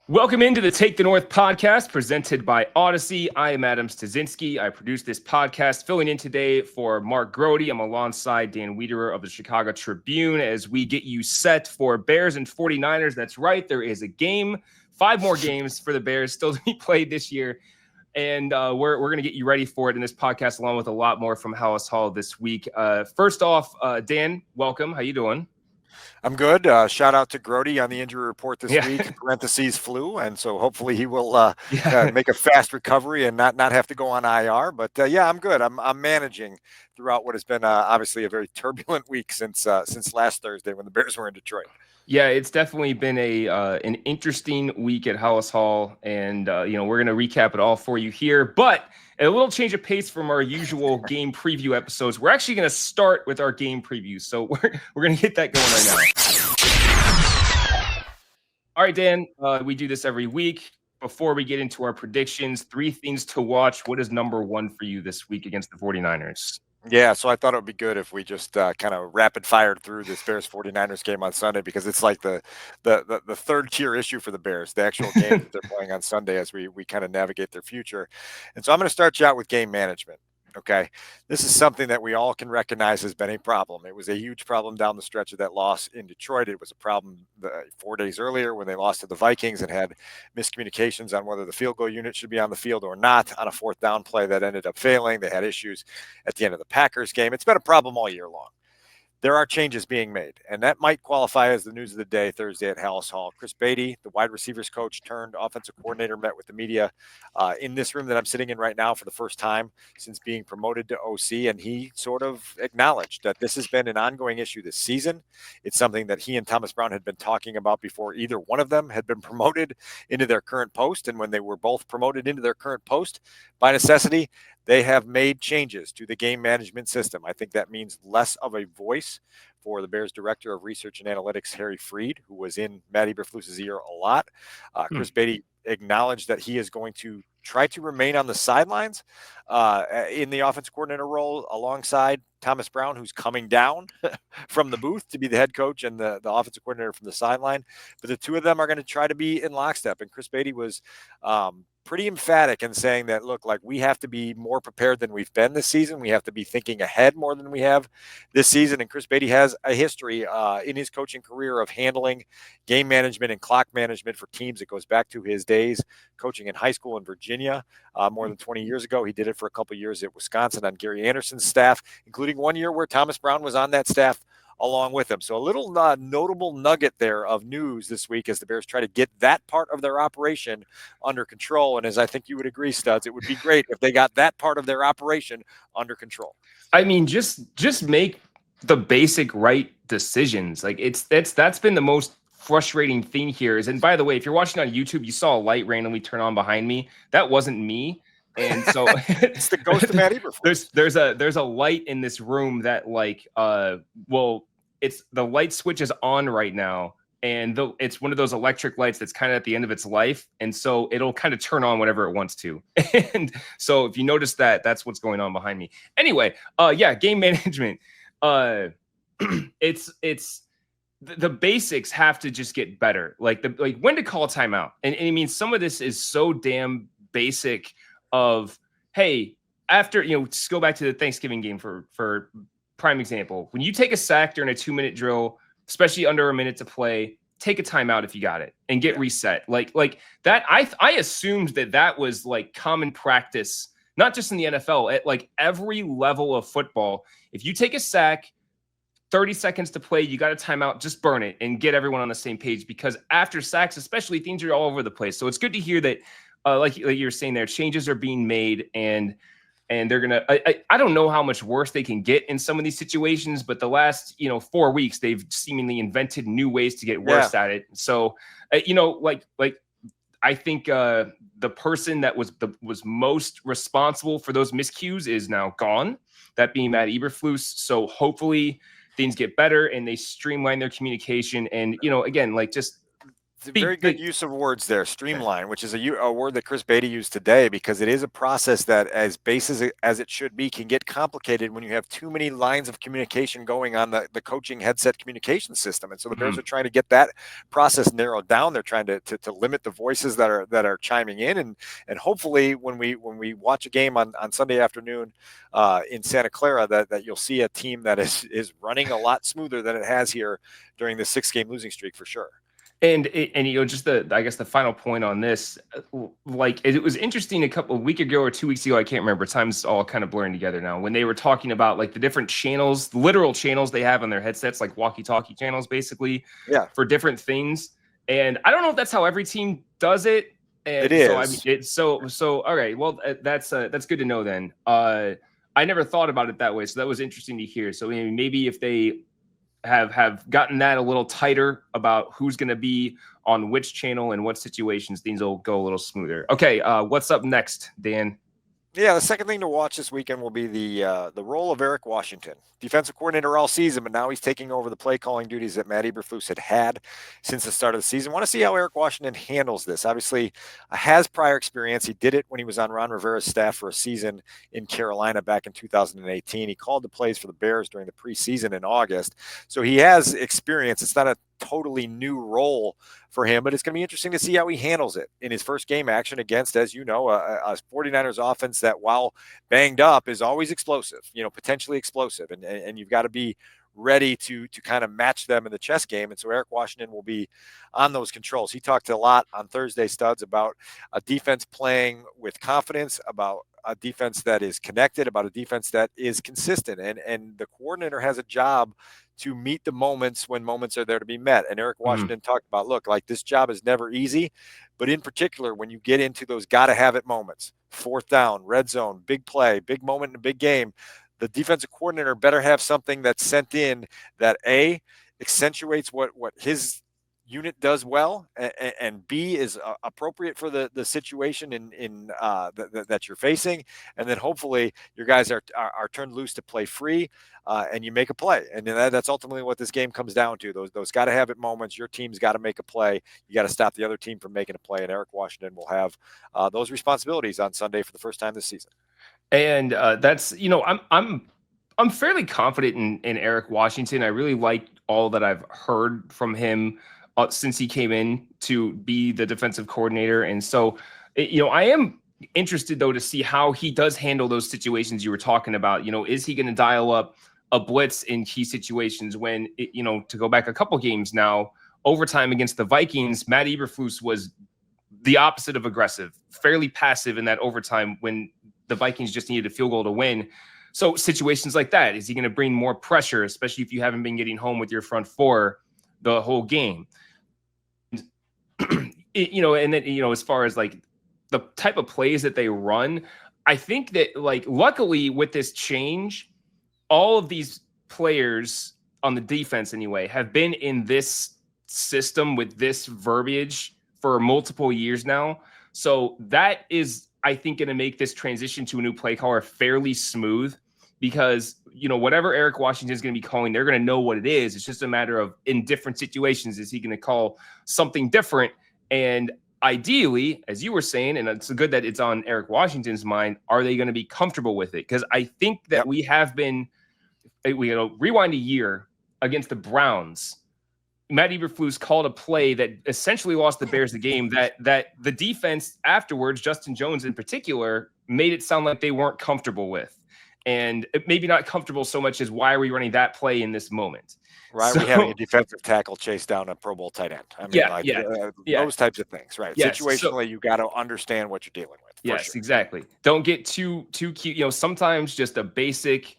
Welcome into the Take the North podcast presented by Odyssey. I am Adam Studzinski. I produce this podcast, filling in today for Mark Grote. I'm alongside Dan Wiederer of the Chicago Tribune as we get you set for Bears and 49ers. That's right. There is a game, 5 more games for the Bears still to be played this year. And we're going to get you ready for it in this podcast, along with a lot more from Haugh this week. First off, Dan, welcome. How you doing? I'm good. Shout out to Grote on the injury report this week, parentheses flu. And so hopefully he will make a fast recovery and not have to go on IR. But I'm good. I'm managing throughout what has been obviously a very turbulent week since last Thursday when the Bears were in Detroit. Yeah, it's definitely been an interesting week at Haugh, and we're going to recap it all for you here. But a little change of pace from our usual game preview episodes. We're actually going to start with our game previews, so we're going to get that going right now. All right, Dan, we do this every week. Before we get into our predictions, 3 things to watch. What is number 1 for you this week against the 49ers? Yeah, so I thought it would be good if we just kind of rapid fired through this Bears 49ers game on Sunday, because it's like the third tier issue for the Bears, the actual game that they're playing on Sunday as we kind of navigate their future. And so I'm going to start you out with game management. Okay, this is something that we all can recognize has been a problem. It was a huge problem down the stretch of that loss in Detroit. It was a problem 4 days earlier when they lost to the Vikings and had miscommunications on whether the field goal unit should be on the field or not on a 4th down play that ended up failing. They had issues at the end of the Packers game. It's been a problem all year long. There are changes being made, and that might qualify as the news of the day Thursday at Haugh. Chris Beatty, the wide receivers coach turned offensive coordinator, met with the media in this room that I'm sitting in right now for the first time since being promoted to OC, and he sort of acknowledged that this has been an ongoing issue this season. It's something that he and Thomas Brown had been talking about before either one of them had been promoted into their current post, and when they were both promoted into their current post, by necessity, they have made changes to the game management system. I think that means less of a voice for the Bears Director of Research and Analytics, Harry Freed, who was in Matt Eberflus's ear a lot. Chris Beatty acknowledged that he is going to try to remain on the sidelines in the offensive coordinator role alongside Thomas Brown, who's coming down from the booth to be the head coach and the offensive coordinator from the sideline. But the two of them are going to try to be in lockstep. And Chris Beatty was pretty emphatic in saying that, look, like, we have to be more prepared than we've been this season. We have to be thinking ahead more than we have this season. And Chris Beatty has a history in his coaching career of handling game management and clock management for teams. It goes back to his days coaching in high school in Virginia more than 20 years ago. He did it for a couple of years at Wisconsin on Gary Anderson's staff, including one year where Thomas Brown was on that staff along with him. So a little notable nugget there of news this week as the Bears try to get that part of their operation under control. And as I think you would agree, Studs, it would be great if they got that part of their operation under control. I mean, just make the basic right decisions. Like that's been the most frustrating thing here is, and by the way, if you're watching on YouTube, you saw a light randomly turn on behind me. That wasn't me. And so it's the ghost of Matt Eberflus. There's a light in this room that it's the light switch is on right now, and it's one of those electric lights that's kind of at the end of its life, and so it'll kind of turn on whenever it wants to. And so if you notice that, that's what's going on behind me. Anyway, game management. It's the basics have to just get better. Like when to call a timeout, and I mean some of this is so damn basic. Of hey, after just go back to the Thanksgiving game for prime example. When you take a sack during a 2-minute drill, especially under a minute to play, take a timeout if you got it and get reset. Like that. I assumed that was like common practice, not just in the NFL, at like every level of football. If you take a sack, 30 seconds to play, you got a timeout, just burn it and get everyone on the same page, because after sacks, especially, things are all over the place. So it's good to hear that. Like you were saying there, changes are being made, and they're gonna. I don't know how much worse they can get in some of these situations, but the last 4 weeks they've seemingly invented new ways to get worse at it. So I think the person that was most responsible for those miscues is now gone. That being Matt Eberflus. So hopefully things get better and they streamline their communication. And again, like just It's a very good use of words there, streamline, which is a word that Chris Beatty used today, because it is a process that, as basic as it should be, can get complicated when you have too many lines of communication going on the coaching headset communication system. And so the Bears are trying to get that process narrowed down. They're trying to limit the voices that are chiming in, and hopefully when we watch a game on Sunday afternoon in Santa Clara, that you'll see a team that is running a lot smoother than it has here during the 6-game losing streak for sure. And just I guess the final point on this, like it was interesting a week ago or 2 weeks ago, I can't remember, time's all kind of blurring together now, when they were talking about like the different channels, literal channels they have on their headsets, like walkie-talkie channels basically, for different things. And I don't know if that's how every team does it. And it is. So I mean, it's so all right. Well, that's good to know then. I never thought about it that way, so that was interesting to hear. So maybe if they have gotten that a little tighter about who's going to be on which channel and what situations, things will go a little smoother. Okay, what's up next, Dan? Yeah, the second thing to watch this weekend will be the role of Eric Washington, defensive coordinator all season, but now he's taking over the play calling duties that Matt Eberflus had since the start of the season. Want to see how Eric Washington handles this. Obviously, has prior experience. He did it when he was on Ron Rivera's staff for a season in Carolina back in 2018. He called the plays for the Bears during the preseason in August, so he has experience. It's not a totally new role for him, but it's going to be interesting to see how he handles it in his first game action against, as you know, a 49ers offense that, while banged up, is always explosive, potentially explosive. And you've got to be ready to kind of match them in the chess game. And so Eric Washington will be on those controls. He talked a lot on Thursday, Studs, about a defense playing with confidence, about a defense that is connected, about a defense that is consistent. And the coordinator has a job to meet the moments when moments are there to be met. And Eric Washington talked about, look, like, this job is never easy, but in particular, when you get into those got to have it moments, fourth down, red zone, big play, big moment in a big game, the defensive coordinator better have something that's sent in that accentuates what his unit does well, and B, is appropriate for the situation that you're facing, and then hopefully your guys are turned loose to play free, and you make a play. And that's ultimately what this game comes down to. Those got to have it moments. Your team's got to make a play. You got to stop the other team from making a play, and Eric Washington will have those responsibilities on Sunday for the first time this season. And that's I'm fairly confident in Eric Washington. I really like all that I've heard from him since he came in to be the defensive coordinator. And so, I am interested, though, to see how he does handle those situations you were talking about. Is he going to dial up a blitz in key situations when, to go back a couple games now, overtime against the Vikings, Matt Eberflus was the opposite of aggressive, fairly passive in that overtime when the Vikings just needed a field goal to win. So situations like that, is he going to bring more pressure, especially if you haven't been getting home with your front four the whole game? And then, as far as like the type of plays that they run, I think that, like, luckily with this change, all of these players on the defense anyway have been in this system with this verbiage for multiple years now. So that is, I think, going to make this transition to a new play caller fairly smooth, because, whatever Eric Washington is going to be calling, they're going to know what it is. It's just a matter of, in different situations, is he going to call something different? And ideally, as you were saying, and it's good that it's on Eric Washington's mind, are they going to be comfortable with it? Because I think that we have been, rewind a year against the Browns. Matt Eberflus called a play that essentially lost the Bears the game, that the defense afterwards, Justin Jones in particular, made it sound like they weren't comfortable with. And maybe not comfortable so much as, why are we running that play in this moment? Right, we having a defensive tackle chase down a Pro Bowl tight end. I mean, those types of things, right? Yes. Situationally, you got to understand what you're dealing with. Yes, exactly. Don't get too cute. Sometimes just a basic,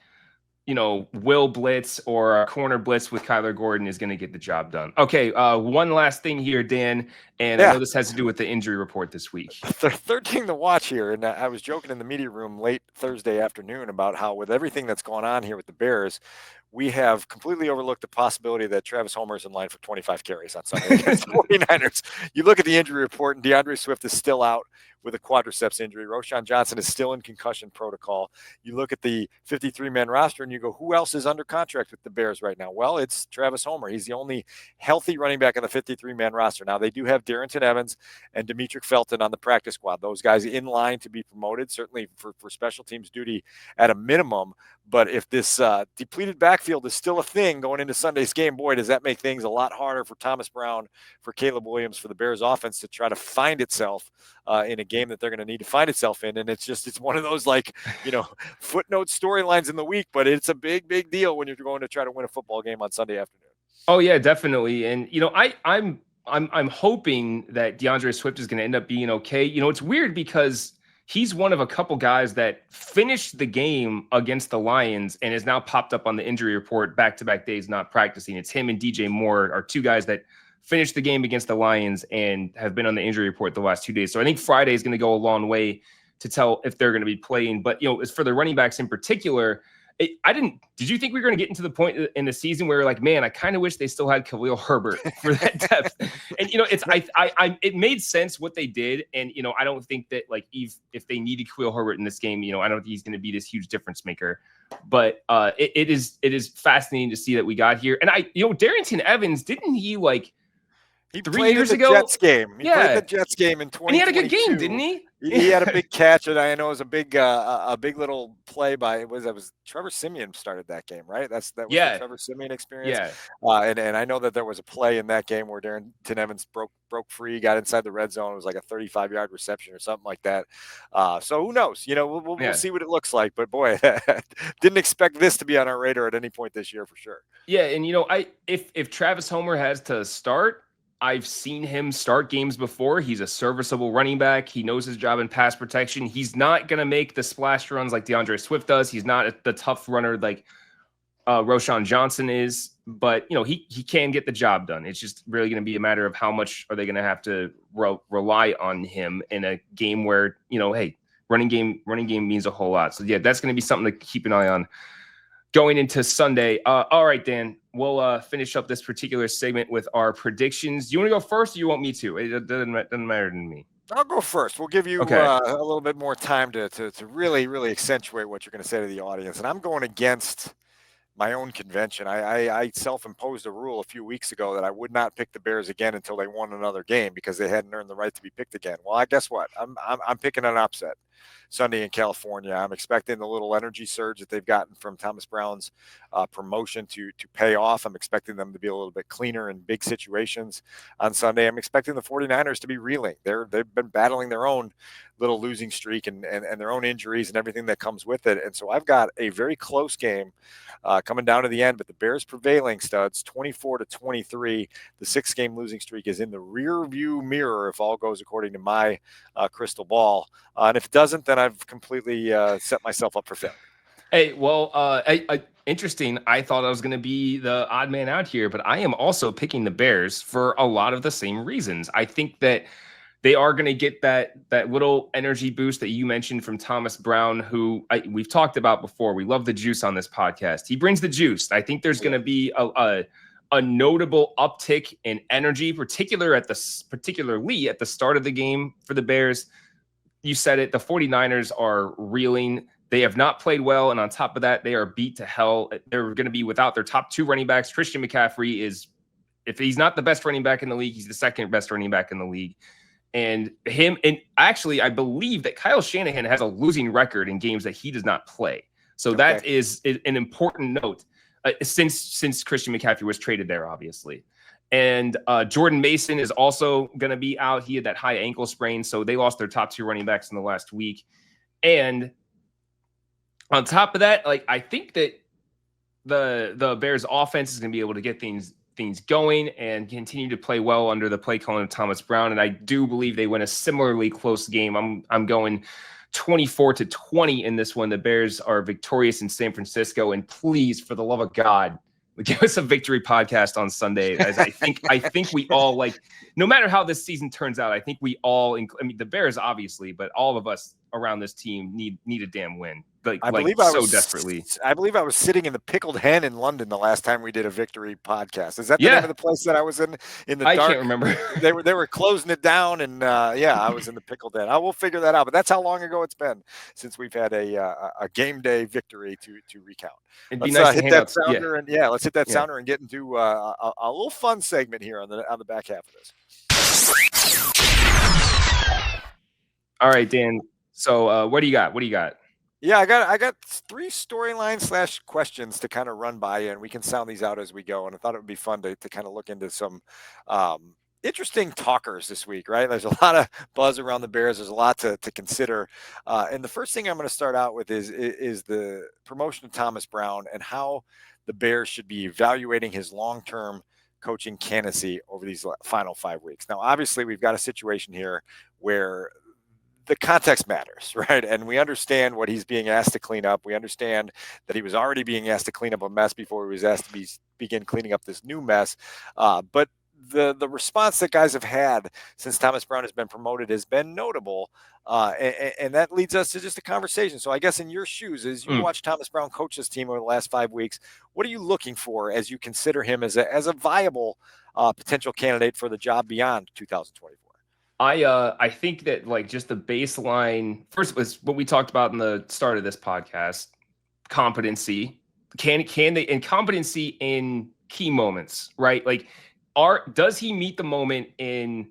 will blitz or a corner blitz with Kyler Gordon is going to get the job done. Okay, one last thing here, Dan, and I know this has to do with the injury report this week. The third thing to watch here, and I was joking in the media room late Thursday afternoon about how, with everything that's going on here with the Bears, we have completely overlooked the possibility that Travis Homer is in line for 25 carries on Sunday against the 49ers. You look at the injury report, and DeAndre Swift is still out with a quadriceps injury. Roschon Johnson is still in concussion protocol. You look at the 53-man roster and you go, who else is under contract with the Bears right now? Well, it's Travis Homer. He's the only healthy running back on the 53-man roster. Now, they do have Darrington Evans and Demetric Felton on the practice squad. Those guys in line to be promoted, certainly for special teams duty at a minimum. But if this depleted backfield is still a thing going into Sunday's game, boy, does that make things a lot harder for Thomas Brown, for Caleb Williams, for the Bears offense to try to find itself in a game that they're going to need to find itself in. And it's one of those, like, footnote storylines in the week, but it's a big, big deal when you're going to try to win a football game on Sunday afternoon. Oh yeah, definitely. And, I'm hoping that DeAndre Swift is going to end up being okay. It's weird because he's one of a couple guys that finished the game against the Lions and has now popped up on the injury report back-to-back days not practicing. It's him and DJ Moore are two guys that finished the game against the Lions and have been on the injury report the last 2 days. So I think Friday is going to go a long way to tell if they're going to be playing. But, as for the running backs in particular, did you think we were going to get into the point in the season where like, man, I kind of wish they still had Khalil Herbert for that depth. And, it made sense what they did. And, I don't think that like, if they needed Khalil Herbert in this game, I don't think he's going to be this huge difference maker, but it is fascinating to see that we got here. And Darrington Evans, didn't he like, he 3 years ago? Jets game. He played the Jets game in 2022. And he had a good game, didn't he? He had a big catch, and I know it was a big little play by was Trevor Siemian started that game, right? That was the Trevor Siemian experience. Yeah. And I know that there was a play in that game where Darrington Evans broke free, got inside the red zone. It was like a 35-yard reception or something like that. So who knows? We'll see what it looks like. But boy, didn't expect this to be on our radar at any point this year for sure. Yeah, and if Travis Homer has to start, I've seen him start games before. He's a serviceable running back. He knows his job in pass protection. He's not going to make the splash runs like DeAndre Swift does. He's not the tough runner like Roschon Johnson is, but he can get the job done. It's just really going to be a matter of how much are they going to have to rely on him in a game where, hey, running game means a whole lot. So yeah, that's going to be something to keep an eye on going into Sunday. All right, Dan, we'll finish up this particular segment with our predictions. Do you want to go first or you want me to? It doesn't matter to me. I'll go first. We'll give you a little bit more time to really, really accentuate what you're going to say to the audience. And I'm going against my own convention. I self-imposed a rule a few weeks ago that I would not pick the Bears again until they won another game because they hadn't earned the right to be picked again. Well, I guess what? I'm picking an upset Sunday in California. I'm expecting the little energy surge that they've gotten from Thomas Brown's promotion to pay off. I'm expecting them to be a little bit cleaner in big situations on Sunday. I'm expecting the 49ers to be reeling. They've been battling their own little losing streak and their own injuries and everything that comes with it. And so I've got a very close game coming down to the end, but the Bears prevailing, Studs, 24-23. The 6-game losing streak is in the rear view mirror if all goes according to my crystal ball. And if it doesn't, then I've completely set myself up for failure. Hey, well, interesting. I thought I was going to be the odd man out here, but I am also picking the Bears for a lot of the same reasons. I think that they are going to get that little energy boost that you mentioned from Thomas Brown, who we've talked about before. We love the juice on this podcast. He brings the juice. I think there's going to be a notable uptick in energy, particularly at the start of the game for the Bears. You said it. The 49ers are reeling. They have not played well. And on top of that, they are beat to hell. They're going to be without their top 2 running backs. Christian McCaffrey is, if he's not the best running back in the league, he's the second best running back in the league. And actually, I believe that Kyle Shanahan has a losing record in games that he does not play. So that is an important note since Christian McCaffrey was traded there, obviously. And Jordan Mason is also going to be out. He had that high ankle sprain, so they lost their top 2 running backs in the last week. And on top of that, I think that the Bears offense is going to be able to get things going and continue to play well under the play calling of Thomas Brown. And I do believe they win a similarly close game. I'm going 24-20 in this one. The Bears are victorious in San Francisco. And please, for the love of God, give us a victory podcast on Sunday. As I think we all, no matter how this season turns out, I think we all, the Bears obviously, but all of us around this team need a damn win. so desperately. I believe I was sitting in the Pickled Hen in London the last time we did a victory podcast. Is that the Yeah. name of the place that I was in the I dark? can't remember. They were closing it down, and I was in the Pickled Hen. I will figure that out, but that's how long ago it's been since we've had a game day victory to recount. It'd be Let's nice to hit hand that out. sounder, and let's hit that Yeah. sounder and get into a little fun segment here on the back half of this. All right, Dan. So what do you got? Yeah, I got 3 storylines / questions to kind of run by you, and we can sound these out as we go. And I thought it would be fun to kind of look into some interesting talkers this week, right? There's a lot of buzz around the Bears. There's a lot to consider. And the first thing I'm going to start out with is the promotion of Thomas Brown and how the Bears should be evaluating his long-term coaching candidacy over these final 5 weeks. Now, obviously, we've got a situation here where the context matters, right? And we understand what he's being asked to clean up. We understand that he was already being asked to clean up a mess before he was asked to begin cleaning up this new mess. But the response that guys have had since Thomas Brown has been promoted has been notable. And that leads us to just a conversation. So I guess in your shoes, as you watch Thomas Brown coach this team over the last 5 weeks, what are you looking for as you consider him as a viable potential candidate for the job beyond 2024? I think that just the baseline first was what we talked about in the start of this podcast: competency. Can they incompetency in key moments, right? Does he meet the moment in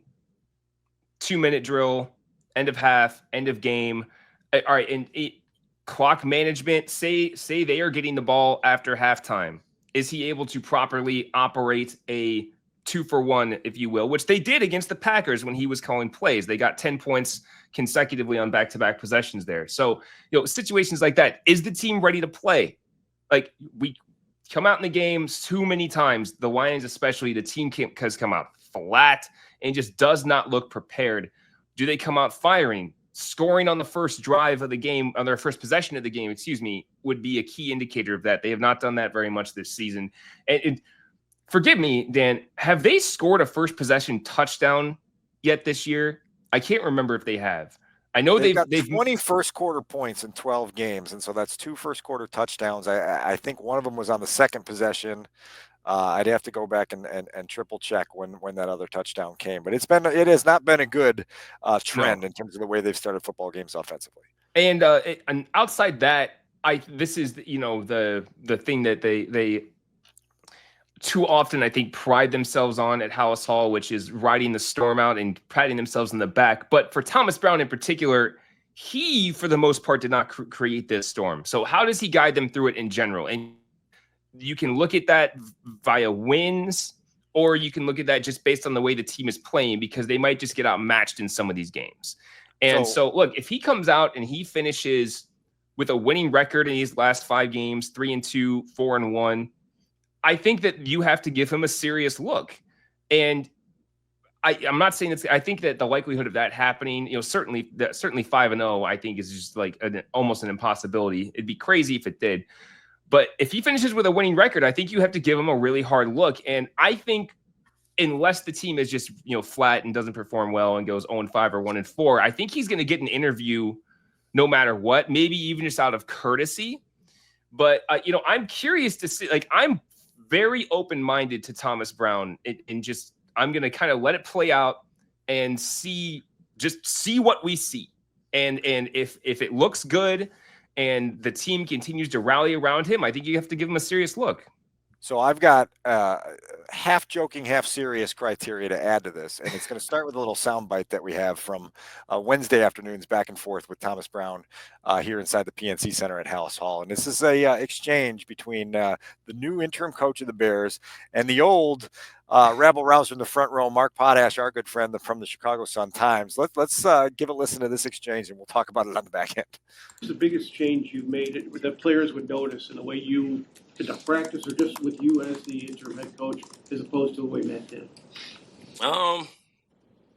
2-minute drill, end of half, end of game? All right, and clock management. Say they are getting the ball after halftime. Is he able to properly operate a 2-for-1, if you will, which they did against the Packers when he was calling plays? They got 10 points consecutively on back-to-back possessions there. So, situations like that. Is the team ready to play? We come out in the games too many times, the Lions especially, the team has come out flat and just does not look prepared. Do they come out firing? Scoring on the first drive of the game, on their first possession of the game, would be a key indicator of that. They have not done that very much this season. And forgive me, Dan, have they scored a first possession touchdown yet this year? I can't remember if they have. I know they've got 20 first quarter points in 12 games, and so that's 2 first quarter touchdowns. I think one of them was on the second possession. I'd have to go back and triple check when that other touchdown came, but it has not been a good trend in terms of the way they've started football games offensively. And outside that, this is the thing that they too often, I think, pride themselves on at Haugh, which is riding the storm out and patting themselves in the back. But for Thomas Brown in particular, he, for the most part, did not create this storm. So how does he guide them through it in general? And you can look at that via wins, or you can look at that just based on the way the team is playing, because they might just get outmatched in some of these games. And so look, if he comes out and he finishes with a winning record in these last 5 games, 3-2, 4-1, I think that you have to give him a serious look. And I'm not saying it's, I think that the likelihood of that happening, certainly 5-0, I think is just almost an impossibility. It'd be crazy if it did. But if he finishes with a winning record, I think you have to give him a really hard look. And I think unless the team is just, flat and doesn't perform well and goes 0-5 or 1-4, I think he's going to get an interview no matter what, maybe even just out of courtesy. But, I'm curious to see, I'm very open-minded to Thomas Brown, and just I'm going to kind of let it play out and see what we see. And if it looks good and the team continues to rally around him, I think you have to give him a serious look. So I've got half joking, half serious criteria to add to this. And it's going to start with a little soundbite that we have from Wednesday afternoons back and forth with Thomas Brown here inside the PNC Center at Haugh. And this is a exchange between the new interim coach of the Bears and the old rabble rouser in the front row, Mark Potash, our good friend from the Chicago Sun-Times. Let's give a listen to this exchange, and we'll talk about it on the back end. What's the biggest change you've made that players would notice in the way you conduct practice, or just with you as the interim head coach, as opposed to the way Matt did?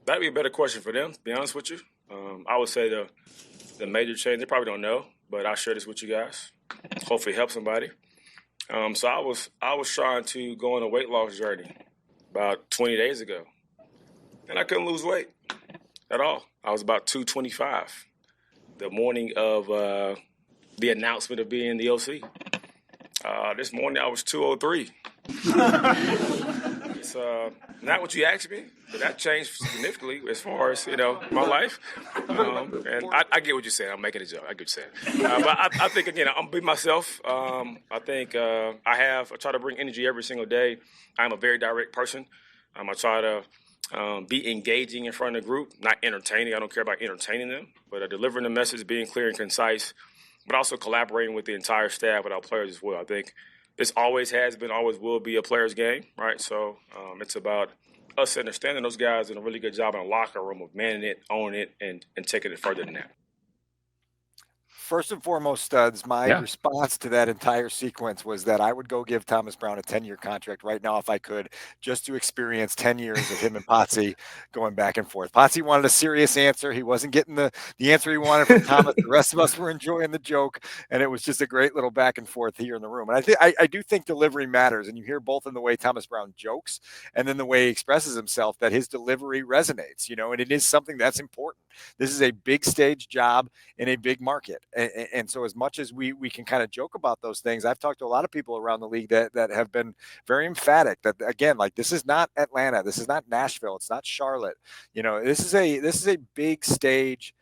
That'd be a better question for them, to be honest with you. I would say the major change, they probably don't know, but I'll share this with you guys. Hopefully help somebody. So I was trying to go on a weight loss journey about 20 days ago, and I couldn't lose weight at all. I was about 225. The morning of the announcement of being the OC. This morning I was 203. It's not what you asked me, but that changed significantly as far as, my life. And I get what you're saying. I'm making a joke. I get what you're saying. But I think, again, I'm be myself. I think I try to bring energy every single day. I'm a very direct person. I try to be engaging in front of the group, not entertaining. I don't care about entertaining them, but delivering the message, being clear and concise, but also collaborating with the entire staff, with our players as well. I think this always has been, always will be a player's game, right? So it's about us understanding those guys doing a really good job in the locker room of manning it, owning it, and taking it further than that. First and foremost, Studs, my response to that entire sequence was that I would go give Thomas Brown a 10-year contract right now if I could, just to experience 10 years of him and Potsy going back and forth. Potsy wanted a serious answer. He wasn't getting the answer he wanted from Thomas. The rest of us were enjoying the joke, and it was just a great little back and forth here in the room. And I do think delivery matters, and you hear both in the way Thomas Brown jokes and then the way he expresses himself that his delivery resonates, and it is something that's important. This is a big stage job in a big market. And so as much as we can kind of joke about those things, I've talked to a lot of people around the league that have been very emphatic that, again, like, this is not Atlanta. This is not Nashville. It's not Charlotte. This is a big stage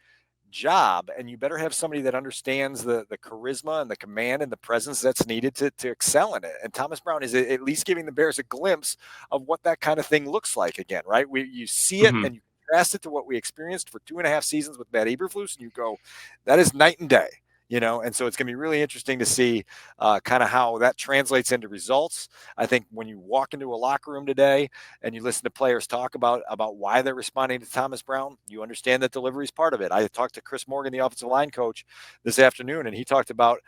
job, and you better have somebody that understands the charisma and the command and the presence that's needed to excel in it. And Thomas Brown is at least giving the Bears a glimpse of what that kind of thing looks like again, right? You see it and you contrast it to what we experienced for 2.5 seasons with Matt Eberflus, and you go, that is night and day. And so it's going to be really interesting to see kind of how that translates into results. I think when you walk into a locker room today and you listen to players talk about why they're responding to Thomas Brown, you understand that delivery is part of it. I talked to Chris Morgan, the offensive line coach, this afternoon, and he talked about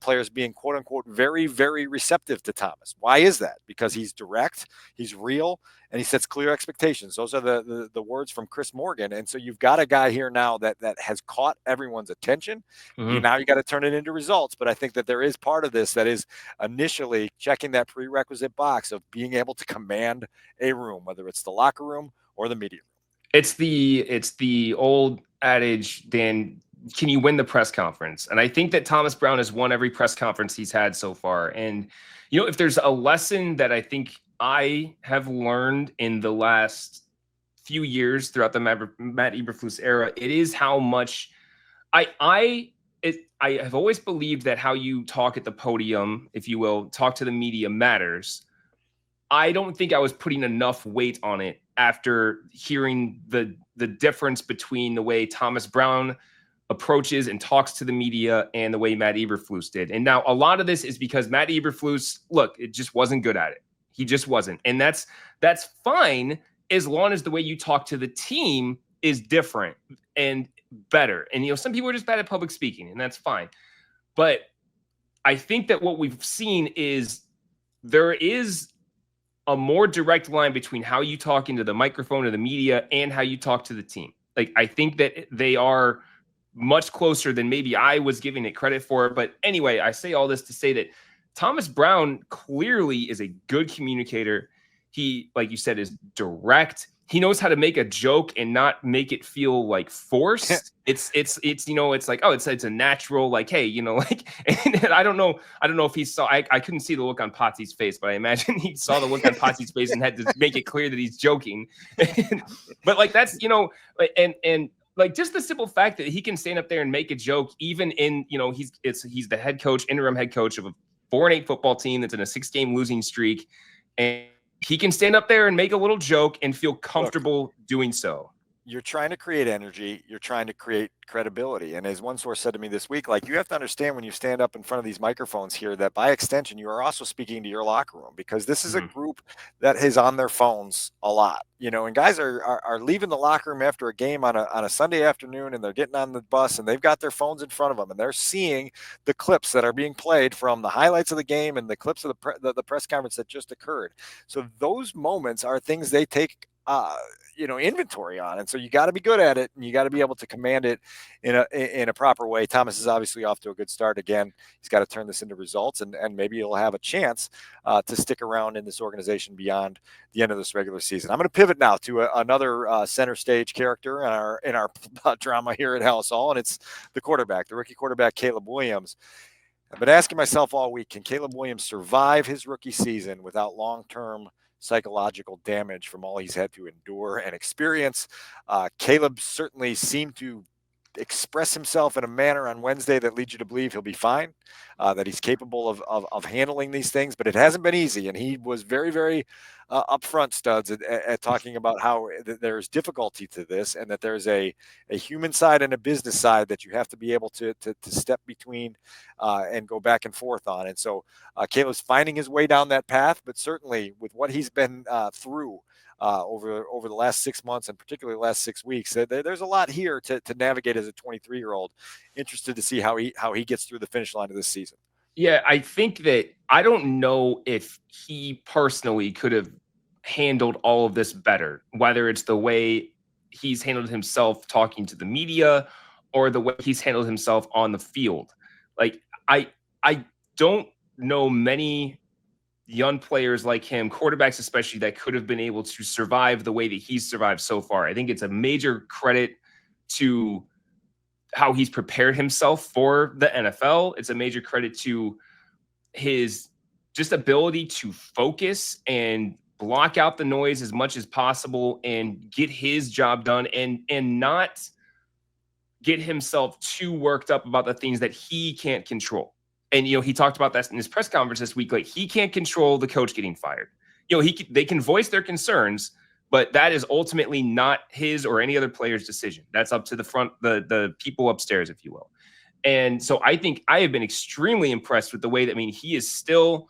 players being, quote unquote, very, very receptive to Thomas. Why is that? Because he's direct, he's real, and he sets clear expectations. Those are the words from Chris Morgan. And so you've got a guy here now that has caught everyone's attention. Now you got to turn it into results. But I think that there is part of this that is initially checking that prerequisite box of being able to command a room, whether it's the locker room or the media room. It's the old adage, Dan, can you win the press conference? And I think that Thomas Brown has won every press conference he's had so far. And, if there's a lesson that I think I have learned in the last few years throughout the Matt Eberflus era, it is how much I have always believed that how you talk at the podium, if you will, talk to the media matters. I don't think I was putting enough weight on it after hearing the difference between the way Thomas Brown approaches and talks to the media and the way Matt Eberflus did. And now a lot of this is because Matt Eberflus, look, it just wasn't good at it. He just wasn't. And that's fine as long as the way you talk to the team is different and better. And, some people are just bad at public speaking, and that's fine. But I think that what we've seen is there is a more direct line between how you talk into the microphone to the media and how you talk to the team. Like, I think that they are much closer than maybe I was giving it credit for. But anyway, I say all this to say that Thomas Brown clearly is a good communicator. He, like you said, is direct. He knows how to make a joke and not make it feel like forced. It's like, oh, it's a natural, like, hey, and I don't know if he saw, I couldn't see the look on Potsy's face, but I imagine he saw the look on Potsy's face and had to make it clear that he's joking. But like, that's, and like, just the simple fact that he can stand up there and make a joke, even in, he's the head coach, interim head coach of a 4-8 football team that's in a 6-game losing streak, and he can stand up there and make a little joke and feel comfortable doing so. You're trying to create energy. You're trying to create credibility. And as one source said to me this week, like, you have to understand when you stand up in front of these microphones here that by extension, you are also speaking to your locker room, because this is a group that is on their phones a lot, and guys are leaving the locker room after a game on a Sunday afternoon, and they're getting on the bus and they've got their phones in front of them and they're seeing the clips that are being played from the highlights of the game and the clips of the press conference that just occurred. So those moments are things they take inventory on. And so you got to be good at it, and you got to be able to command it in a proper way. Thomas is obviously off to a good start. Again, he's got to turn this into results, and maybe he'll have a chance to stick around in this organization beyond the end of this regular season. I'm going to pivot now to another center stage character in our drama here at Haugh, and it's the quarterback, the rookie quarterback, Caleb Williams. I've been asking myself all week, can Caleb Williams survive his rookie season without long-term psychological damage from all he's had to endure and experience? Caleb certainly seemed to express himself in a manner on Wednesday that leads you to believe he'll be fine, that he's capable of handling these things, but it hasn't been easy. And he was very, very upfront, Studs, at talking about how there's difficulty to this, and that there's a human side and a business side that you have to be able to step between and go back and forth on. And so Caleb's finding his way down that path, but certainly with what he's been through over the last 6 months, and particularly the last 6 weeks, there's a lot here to navigate as a 23-year-old. Interested to see how he gets through the finish line of this season. Yeah, I think that I don't know if he personally could have handled all of this better, whether it's the way he's handled himself talking to the media or the way he's handled himself on the field. Like, I don't know many young players like him, quarterbacks especially, that could have been able to survive the way that he's survived so far. I think it's a major credit to how he's prepared himself for the NFL. It's a major credit to his just ability to focus and block out the noise as much as possible and get his job done, and not get himself too worked up about the things that he can't control. And, he talked about that in his press conference this week. Like, he can't control the coach getting fired. They can voice their concerns, but that is ultimately not his or any other player's decision. That's up to the people upstairs, if you will. And so I think I have been extremely impressed with the way that, he is still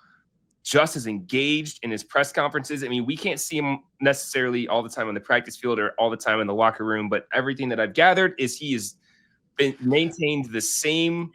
just as engaged in his press conferences. We can't see him necessarily all the time on the practice field or all the time in the locker room, but everything that I've gathered is he has been maintained the same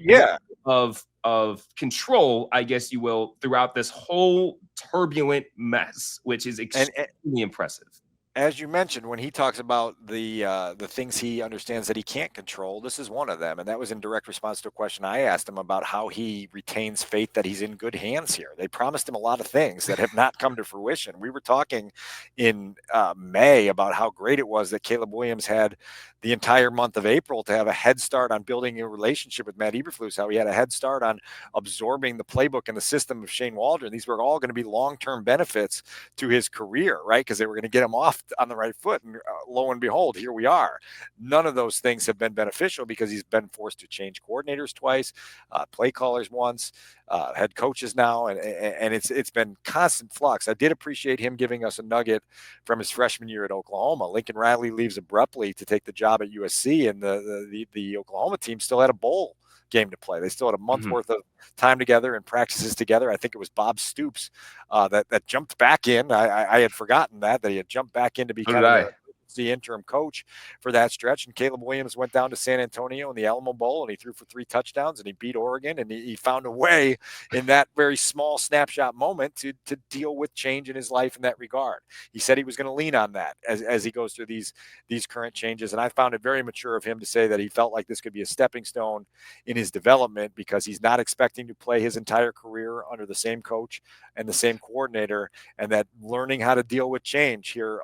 of control, I guess you will, throughout this whole turbulent mess, which is extremely impressive. As you mentioned, when he talks about the things he understands that he can't control, this is one of them. And that was in direct response to a question I asked him about how he retains faith that he's in good hands here. They promised him a lot of things that have not come to fruition. We were talking in May about how great it was that Caleb Williams had the entire month of April to have a head start on building a relationship with Matt Eberflus, how he had a head start on absorbing the playbook and the system of Shane Waldron. These were all going to be long-term benefits to his career, right? Because they were going to get him off on the right foot. And lo and behold, here we are. None of those things have been beneficial because he's been forced to change coordinators twice, play callers once, head coaches now, and it's been constant flux. I did appreciate him giving us a nugget from his freshman year at Oklahoma. Lincoln Riley leaves abruptly to take the job at USC, and the Oklahoma team still had a bowl game to play. They still had a month worth of time together and practices together. I think it was Bob Stoops that jumped back in. I had forgotten that he had jumped back in to be kind of the interim coach for that stretch. And Caleb Williams went down to San Antonio in the Alamo Bowl, and he threw for 3 touchdowns, and he beat Oregon, and he found a way in that very small snapshot moment to deal with change in his life in that regard. He said he was going to lean on that as he goes through these current changes. And I found it very mature of him to say that he felt like this could be a stepping stone in his development, because he's not expecting to play his entire career under the same coach and the same coordinator, and that learning how to deal with change here,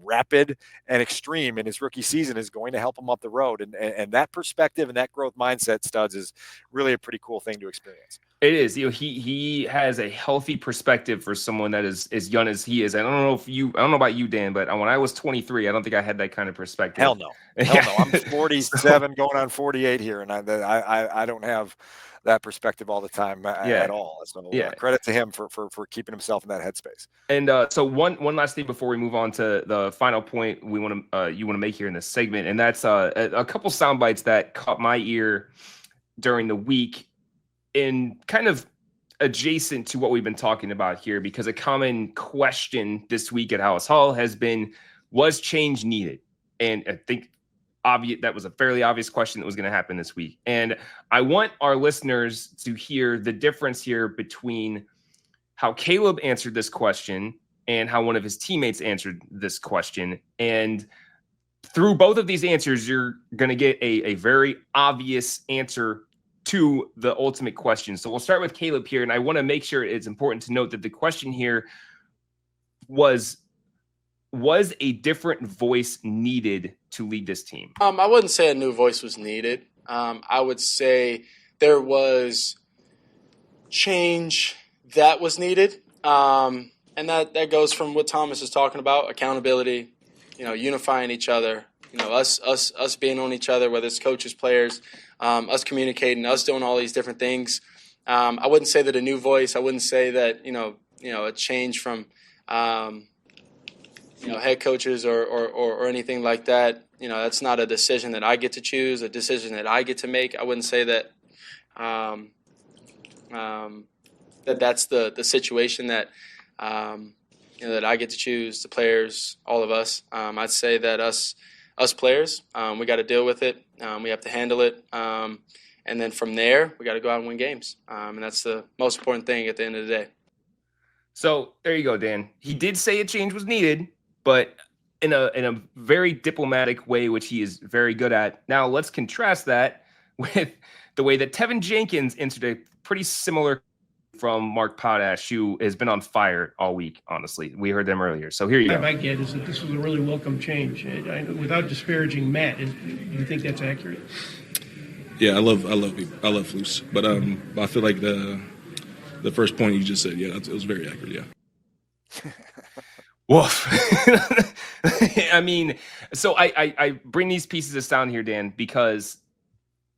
rapid and extreme, in his rookie season is going to help him up the road. And that perspective and that growth mindset, Studs, is really a pretty cool thing to experience. It is. He has a healthy perspective for someone that is as young as he is. I don't know about you, Dan, but when I was 23, I don't think I had that kind of perspective. Hell no. I'm 47 going on 48 here, and I don't have that perspective all the time at all. So credit to him for keeping himself in that headspace. And so one last thing before we move on to the final point you want to make here in this segment, and that's a couple sound bites that caught my ear during the week, in kind of adjacent to what we've been talking about here, because a common question this week at Haugh has been, was change needed? And I think that was a fairly obvious question that was going to happen this week. And I want our listeners to hear the difference here between how Caleb answered this question and how one of his teammates answered this question. And through both of these answers, you're going to get a very obvious answer to the ultimate question. So we'll start with Caleb here. And I want to make sure it's important to note that the question here was a different voice needed to lead this team? I wouldn't say a new voice was needed. I would say there was change that was needed. And that goes from what Thomas is talking about, accountability, unifying each other, us being on each other, whether it's coaches, players, us communicating, us doing all these different things. I wouldn't say that a new voice. I wouldn't say that, a change from, head coaches or anything like that. That's not a decision that I get to choose, a decision that I get to make. I wouldn't say that that's the situation that that I get to choose, the players, all of us. I'd say that us players, we got to deal with it. We have to handle it. And then from there, we got to go out and win games. And that's the most important thing at the end of the day. So there you go, Dan. He did say a change was needed, but in a very diplomatic way, which he is very good at. Now let's contrast that with the way that Tevin Jenkins answered a pretty similar from Mark Potash, who has been on fire all week, honestly. We heard them earlier. So here you go. I get is that this was a really welcome change. Without disparaging Matt, do you think that's accurate? Yeah, I love Flus, but I feel like the first point you just said, yeah, it was very accurate, yeah. Woof. I mean, so I bring these pieces of sound here, Dan, because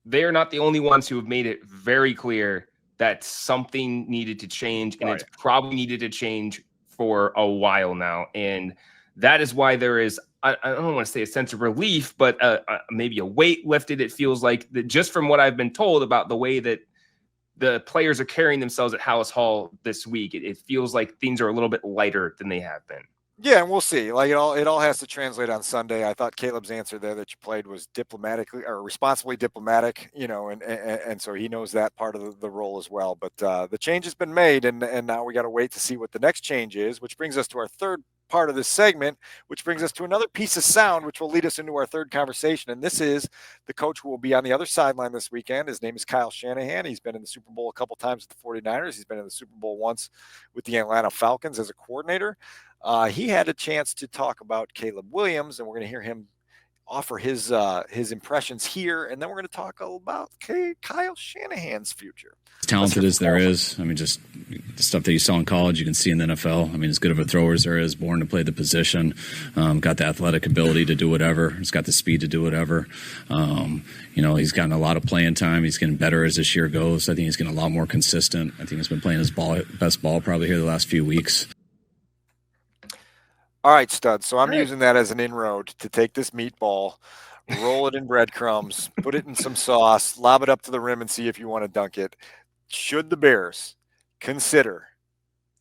they are not the only ones who have made it very clear that something needed to change, and it's probably needed to change for a while now. And that is why there is, I don't want to say a sense of relief, but maybe a weight lifted. It feels like that just from what I've been told about the way that the players are carrying themselves at Haugh this week, it feels like things are a little bit lighter than they have been. Yeah, and we'll see. Like it all has to translate on Sunday. I thought Caleb's answer there that you played was diplomatically or responsibly diplomatic, and so he knows that part of the role as well. But the change has been made, and now we got to wait to see what the next change is, which brings us to our third part of this segment, which brings us to another piece of sound, which will lead us into our third conversation. And this is the coach who will be on the other sideline this weekend. His name is Kyle Shanahan. He's been in the Super Bowl a couple times with the 49ers. He's been in the Super Bowl once with the Atlanta Falcons as a coordinator. He had a chance to talk about Caleb Williams, and we're going to hear him offer his impressions here, and then we're going to talk about Kyle Shanahan's future. As talented as there is, I mean, just the stuff that you saw in college, you can see in the NFL. I mean, as good of a thrower as there is, born to play the position, got the athletic ability to do whatever. He's got the speed to do whatever. He's gotten a lot of playing time. He's getting better as this year goes. I think he's getting a lot more consistent. I think he's been playing his best ball probably here the last few weeks. All right, Stud. So I'm using that as an inroad to take this meatball, roll it in breadcrumbs, put it in some sauce, lob it up to the rim, and see if you want to dunk it. Should the Bears consider,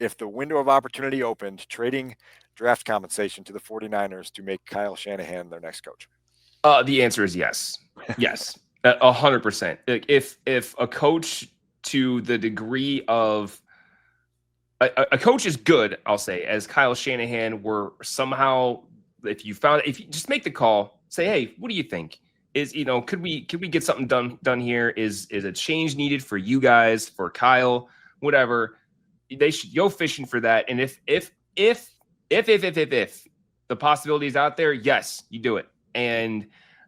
if the window of opportunity opened, trading draft compensation to the 49ers to make Kyle Shanahan their next coach? The answer is yes. Yes, 100%. If a coach to the degree of a coach is good, I'll say, as Kyle Shanahan were somehow, if you just make the call, say, hey, what do you think? Could we get something done here? Is a change needed for you guys, for Kyle, whatever? They should go fishing for that. And if the possibility is out there, yes, you do it. And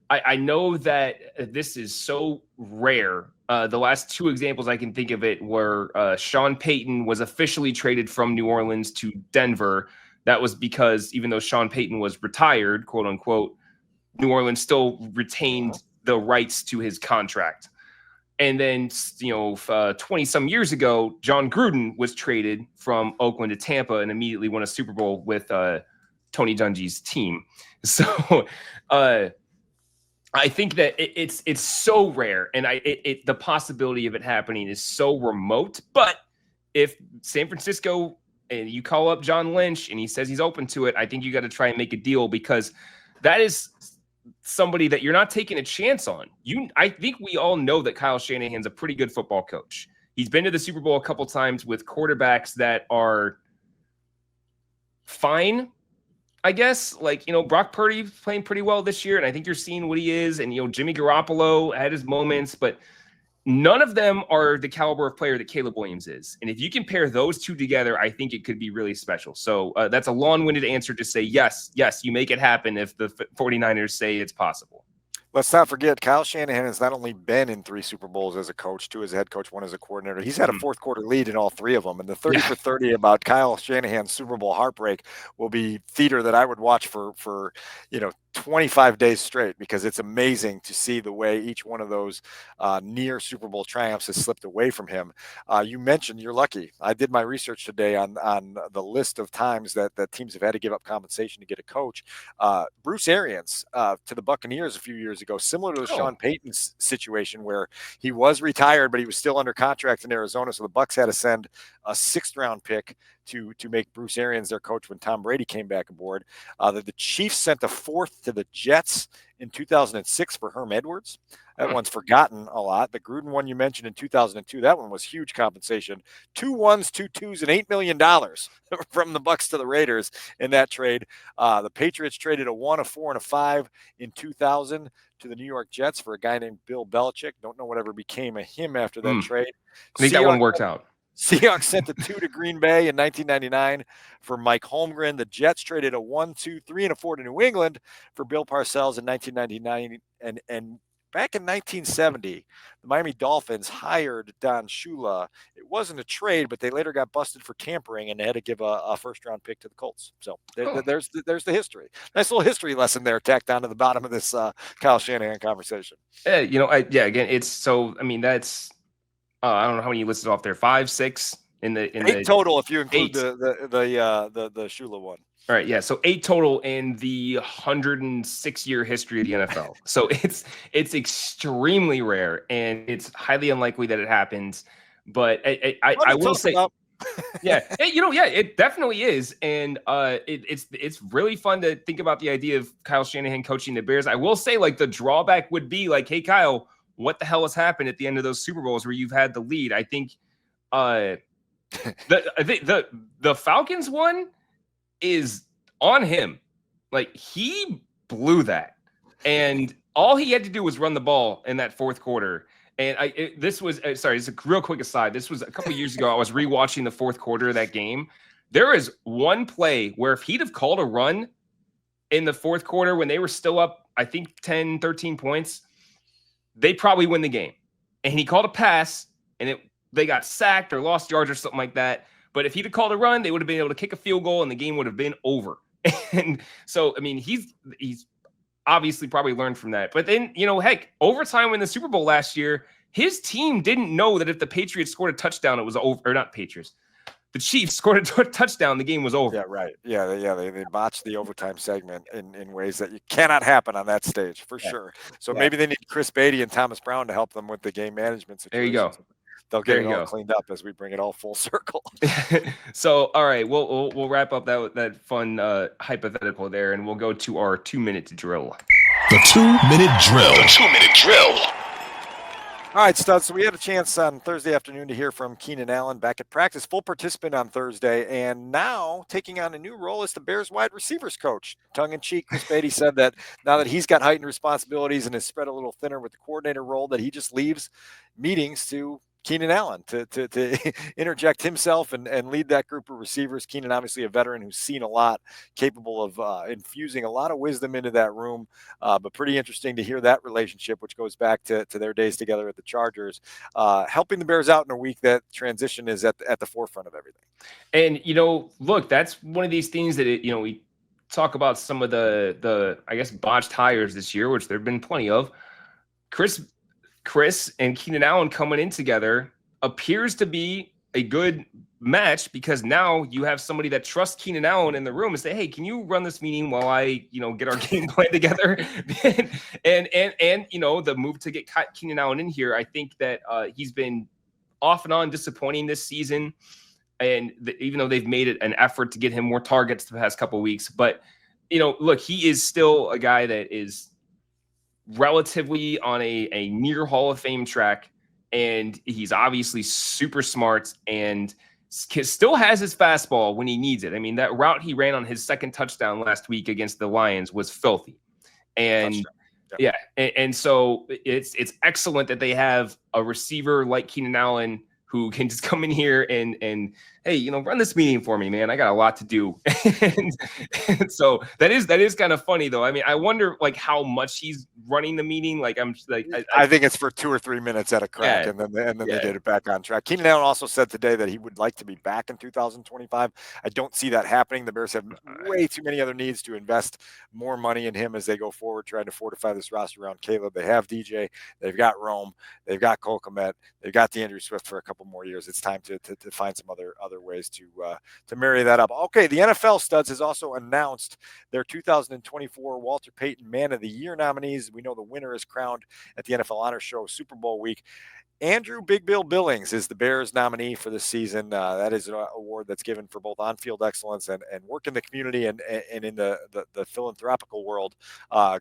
I know that this is so rare. The last two examples I can think of it were Sean Payton was officially traded from New Orleans to Denver. That was because even though Sean Payton was retired, quote unquote, New Orleans still retained the rights to his contract. And then, 20 some years ago, John Gruden was traded from Oakland to Tampa and immediately won a Super Bowl with Tony Dungy's team. So, I think that it's so rare, and the possibility of it happening is so remote. But if San Francisco and you call up John Lynch and he says he's open to it, I think you got to try and make a deal, because that is somebody that you're not taking a chance on. I think we all know that Kyle Shanahan's a pretty good football coach. He's been to the Super Bowl a couple times with quarterbacks that are fine, I guess. Like, Brock Purdy's playing pretty well this year, and I think you're seeing what he is. And, Jimmy Garoppolo had his moments, but none of them are the caliber of player that Caleb Williams is. And if you can pair those two together, I think it could be really special. So that's a long-winded answer to say, yes, you make it happen if the 49ers say it's possible. Let's not forget, Kyle Shanahan has not only been in 3 Super Bowls as a coach, 2 as a head coach, 1 as a coordinator. He's had a fourth quarter lead in all 3 of them. And the 30 for 30 about Kyle Shanahan's Super Bowl heartbreak will be theater that I would watch for 25 days straight, because it's amazing to see the way each one of those near Super Bowl triumphs has slipped away from him. You mentioned you're lucky. I did my research today on the list of times that teams have had to give up compensation to get a coach. Bruce Arians to the Buccaneers a few years ago, similar to the Sean Payton's situation, where he was retired, but he was still under contract in Arizona. So the Bucs had to send a 6th round pick to make Bruce Arians their coach when Tom Brady came back aboard. The Chiefs sent a 4th to the Jets in 2006 for Herm Edwards. That one's forgotten a lot. The Gruden one you mentioned in 2002, that one was huge compensation. 2 1s, 2 2s, and $8 million from the Bucs to the Raiders in that trade. The Patriots traded a 1, a 4, and a 5 in 2000 to the New York Jets for a guy named Bill Belichick. Don't know whatever became of him after that trade. I think that one worked out. Seahawks sent a 2 to Green Bay in 1999 for Mike Holmgren. The Jets traded a 1, 2, 3, and a 4 to New England for Bill Parcells in 1999. And back in 1970, the Miami Dolphins hired Don Shula. It wasn't a trade, but they later got busted for tampering, and they had to give a first-round pick to the Colts. So there's the history. Nice little history lesson there tacked down to the bottom of this Kyle Shanahan conversation. Again, it's so. I mean, that's. I don't know how many you listed off there. 5, 6 in the 8 total if you include the Shula one. All right, yeah. So 8 total in the 106-year history of the NFL. So it's extremely rare, and it's highly unlikely that it happens. But I will say, it definitely is, and it's really fun to think about the idea of Kyle Shanahan coaching the Bears. I will say, like, the drawback would be like, hey, Kyle, what the hell has happened at the end of those Super Bowls where you've had the lead? I think the Falcons one is on him. Like, he blew that, and all he had to do was run the ball in that fourth quarter. And this is a real quick aside. This was a couple of years ago. I was rewatching the fourth quarter of that game. There is one play where if he'd have called a run in the fourth quarter when they were still up, I think 10, 13 points, they probably win the game. And he called a pass, and they got sacked or lost yards or something like that. But if he'd have called a run, they would have been able to kick a field goal, and the game would have been over. And so, I mean, he's obviously probably learned from that. But then, heck, overtime in the Super Bowl last year, his team didn't know that if the Patriots scored a touchdown, it was over. Or not Patriots. The Chiefs scored a touchdown, the game was over. Yeah, right. Yeah, they botched the overtime segment in ways that you cannot happen on that stage, for sure. So maybe they need Chris Beatty and Thomas Brown to help them with the game management situation. There you go. They'll get it all cleaned up as we bring it all full circle. So, all right, we'll wrap up that fun hypothetical there, and we'll go to our 2-minute drill. The 2-minute drill. The 2-minute drill. All right, Studs. So we had a chance on Thursday afternoon to hear from Keenan Allen back at practice, full participant on Thursday, and now taking on a new role as the Bears wide receivers coach. Tongue-in-cheek, Chris Beatty said that now that he's got heightened responsibilities and is spread a little thinner with the coordinator role, that he just leaves meetings to Keenan Allen to interject himself and lead that group of receivers. Keenan, obviously a veteran who's seen a lot, capable of infusing a lot of wisdom into that room, but pretty interesting to hear that relationship, which goes back to their days together at the Chargers, helping the Bears out in a week that transition is at the forefront of everything. And, look, that's one of these things that, we talk about some of the I guess, botched hires this year, which there have been plenty of. Chris and Keenan Allen coming in together appears to be a good match, because now you have somebody that trusts Keenan Allen in the room and say, hey, can you run this meeting while I, get our game plan together? and the move to get Keenan Allen in here, I think that he's been off and on disappointing this season. And even though they've made it an effort to get him more targets the past couple of weeks, but, look, he is still a guy that is relatively on a near Hall of Fame track, and he's obviously super smart and still has his fastball when he needs it. I mean, that route he ran on his second touchdown last week against the Lions was filthy. And and so it's excellent that they have a receiver like Keenan Allen who can just come in here and hey, run this meeting for me, man. I got a lot to do. and so that is kind of funny though. I mean, I wonder like how much he's running the meeting. Like I think it's for 2 or 3 minutes at a crack, and then they get it back on track. Keenan Allen also said today that he would like to be back in 2025. I don't see that happening. The Bears have way too many other needs to invest more money in him as they go forward, trying to fortify this roster around Caleb. They have DJ, they've got Rome, they've got Cole Kmet, they've got DeAndre Swift for a couple more years. It's time to find some other ways to marry that up. Okay, the NFL Studs has also announced their 2024 Walter Payton Man of the Year nominees. We know the winner is crowned at the NFL Honor Show Super Bowl week. Andrew Big Bill Billings is the Bears nominee for this season. That is an award that's given for both on-field excellence and work in the community and in the philanthropical world.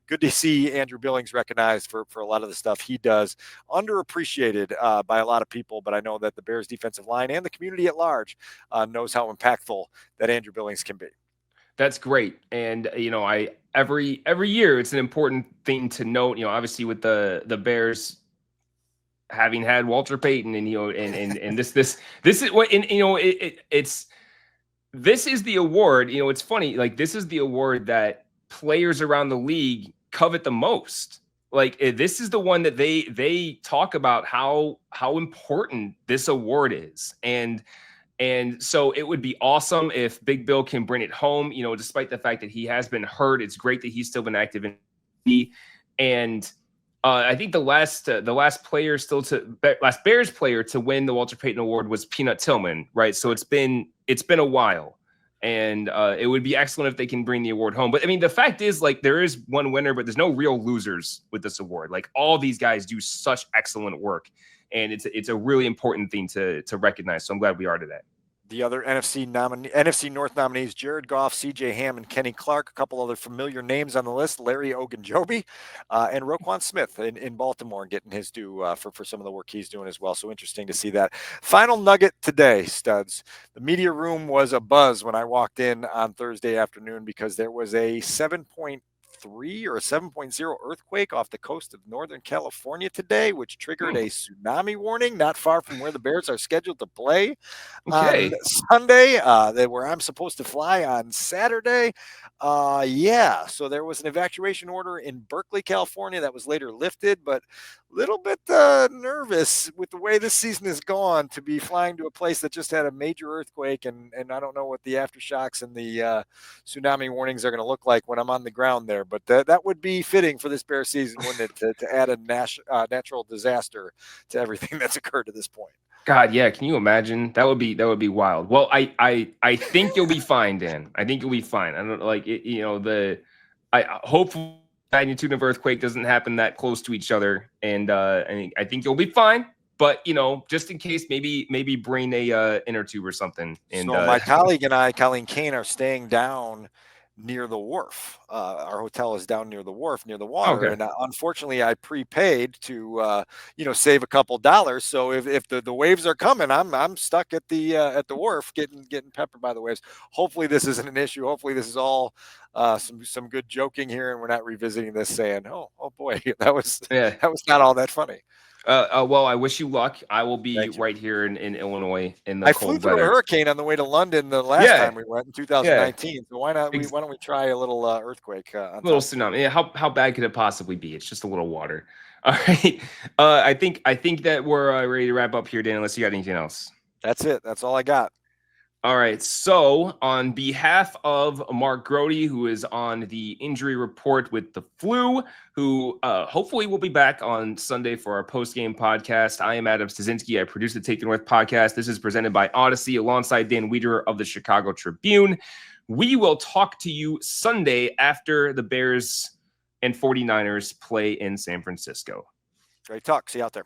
Good to see Andrew Billings recognized for a lot of the stuff he does. Underappreciated by a lot of people, but I know that the Bears defensive line and the community at large knows how impactful that Andrew Billings can be. That's great. And, every year it's an important thing to note, obviously with the Bears having had Walter Payton and this is what, this is the award, it's funny. Like this is the award that players around the league covet the most. Like this is the one that they talk about how important this award is. And so it would be awesome if Big Bill can bring it home, despite the fact that he has been hurt. It's great that he's still been active in the and I think the last Bears player to win the Walter Payton Award was Peanut Tillman, right? So it's been a while, and it would be excellent if they can bring the award home. But I mean, the fact is, like, there is one winner, but there's no real losers with this award. Like, all these guys do such excellent work, and it's a really important thing to recognize. So I'm glad we are today. The other NFC North nominees, Jared Goff, C.J. Ham, and Kenny Clark. A couple other familiar names on the list, Larry Ogunjobi and Roquan Smith in Baltimore, getting his due for some of the work he's doing as well. So interesting to see that. Final nugget today, Studs. The media room was abuzz when I walked in on Thursday afternoon because there was a 7.3 or a 7.0 earthquake off the coast of Northern California today, which triggered a tsunami warning not far from where the Bears are scheduled to play on Sunday, where I'm supposed to fly on Saturday. So there was an evacuation order in Berkeley, California that was later lifted, but a little bit nervous with the way this season has gone to be flying to a place that just had a major earthquake, and I don't know what the aftershocks and the tsunami warnings are going to look like when I'm on the ground there. But that would be fitting for this Bear season, wouldn't it, to add a natural disaster to everything that's occurred to this point? God, yeah. Can you imagine? That would be wild. Well, I think you'll be fine, Dan. I think you'll be fine. I don't like it, hopefully magnitude of earthquake doesn't happen that close to each other, and I think you'll be fine. But just in case, maybe bring a inner tube or something. And so my colleague and I, Colleen Kane, are staying down near the wharf. Our hotel is down near the wharf, near the water. And unfortunately, I prepaid to save a couple dollars. So if the waves are coming, I'm stuck at the wharf getting peppered by the waves. Hopefully this isn't an issue. Hopefully this is all some good joking here, and we're not revisiting this saying, oh boy, that was not all that funny. Well, I wish you luck. I will be right here in Illinois in the cold weather. I flew through a hurricane on the way to London the last time we went in 2019. So why don't we try a little earthquake? A little tsunami. Yeah, how bad could it possibly be? It's just a little water. All right. I think that we're ready to wrap up here, Dan. Unless you got anything else. That's it. That's all I got. All right. So on behalf of Mark Grote, who is on the injury report with the flu, who hopefully will be back on Sunday for our post-game podcast, I am Adam Studzinski. I produce the Take the North podcast. This is presented by Odyssey alongside Dan Wiederer of the Chicago Tribune. We will talk to you Sunday after the Bears and 49ers play in San Francisco. Great talk. See you out there.